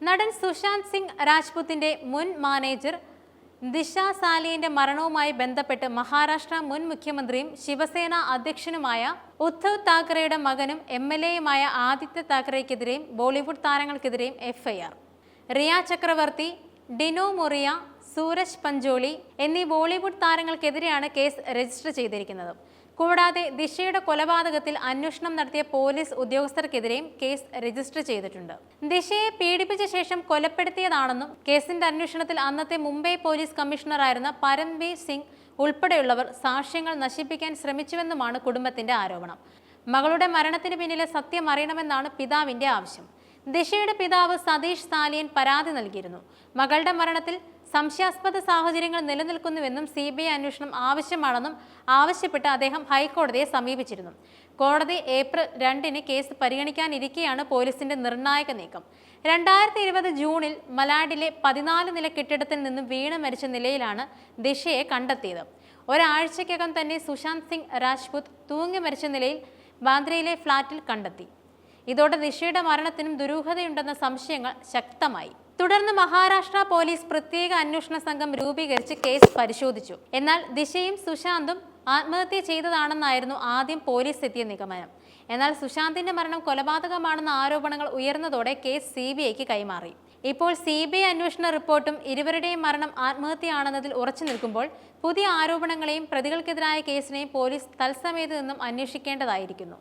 നടൻ സുശാന്ത് സിംഗ് രാജ്പുത്തിന്റെ മുൻ മാനേജർ ദിശ സാലിയന്റെ മരണവുമായി ബന്ധപ്പെട്ട് മഹാരാഷ്ട്ര മുൻ മുഖ്യമന്ത്രിയും ശിവസേന അധ്യക്ഷനുമായ ഉദ്ധവ് താക്കറെയുടെ മകനും MLAയുമായ ആദിത്യ താക്കറെയ്ക്കെതിരെയും ബോളിവുഡ് താരങ്ങൾക്കെതിരെയും FIR. റിയ ചക്രവർത്തി, ഡിനോ മൊറിയ, സൂരജ് പഞ്ചോളി എന്നീ ബോളിവുഡ് താരങ്ങൾക്കെതിരെയാണ് കേസ് രജിസ്റ്റർ ചെയ്തിരിക്കുന്നത്. കൂടാതെ ദിശയുടെ കൊലപാതകത്തിൽ അന്വേഷണം നടത്തിയ പോലീസ് ഉദ്യോഗസ്ഥർക്കെതിരെയും കേസ് രജിസ്റ്റർ ചെയ്തിട്ടുണ്ട്. ദിശയെ പീഡിപ്പിച്ച ശേഷം കൊലപ്പെടുത്തിയതാണെന്നും കേസിന്റെ അന്വേഷണത്തിൽ അന്നത്തെ മുംബൈ പോലീസ് കമ്മീഷണറായിരുന്ന പരംബീർ സിംഗ് ഉൾപ്പെടെയുള്ളവർ സാക്ഷ്യങ്ങൾ നശിപ്പിക്കാൻ ശ്രമിച്ചുവെന്നുമാണ് കുടുംബത്തിന്റെ ആരോപണം. മകളുടെ മരണത്തിന് പിന്നിലെ സത്യം അറിയണമെന്നാണ് പിതാവിന്റെ ആവശ്യം. ദിശയുടെ പിതാവ് സതീഷ് സാലിയൻ പരാതി നൽകിയിരുന്നു. മകളുടെ മരണത്തിൽ സംശയാസ്പദ സാഹചര്യങ്ങൾ നിലനിൽക്കുന്നുവെന്നും CBI അന്വേഷണം ആവശ്യമാണെന്നും ആവശ്യപ്പെട്ട് അദ്ദേഹം ഹൈക്കോടതിയെ സമീപിച്ചിരുന്നു. കോടതി ഏപ്രിൽ 2-ന് കേസ് പരിഗണിക്കാനിരിക്കെയാണ് പോലീസിന്റെ നിർണായക നീക്കം. 2020 ജൂണിൽ മലാഡിലെ 14 നില കെട്ടിടത്തിൽ നിന്നും വീണ് മരിച്ച നിലയിലാണ് ദിശയെ കണ്ടെത്തിയത്. ഒരാഴ്ചയ്ക്കകം തന്നെ സുശാന്ത് സിംഗ് രാജ്പുത് തൂങ്ങി മരിച്ച നിലയിൽ ബാന്ദ്രയിലെ ഫ്ളാറ്റിൽ കണ്ടെത്തി. ഇതോടെ ദിശയുടെ മരണത്തിനും ദുരൂഹതയുണ്ടെന്ന സംശയങ്ങൾ ശക്തമായി. തുടർന്ന് മഹാരാഷ്ട്ര പോലീസ് പ്രത്യേക അന്വേഷണ സംഘം രൂപീകരിച്ച് കേസ് പരിശോധിച്ചു. എന്നാൽ ദിശയും സുശാന്തും ആത്മഹത്യ ചെയ്തതാണെന്നായിരുന്നു ആദ്യം പോലീസ് എത്തിയ നിഗമനം. എന്നാൽ സുശാന്തിന്റെ മരണം കൊലപാതകമാണെന്ന ആരോപണങ്ങൾ ഉയർന്നതോടെ കേസ് CBIക്ക് കൈമാറി. ഇപ്പോൾ CBI അന്വേഷണ റിപ്പോർട്ടും ഇരുവരുടെയും മരണം ആത്മഹത്യയാണെന്നതിൽ ഉറച്ചു നിൽക്കുമ്പോൾ പുതിയ ആരോപണങ്ങളെയും പ്രതികൾക്കെതിരായ കേസിനെയും പോലീസ് തത്സമയത്ത് നിന്നും അന്വേഷിക്കേണ്ടതായിരിക്കുന്നു.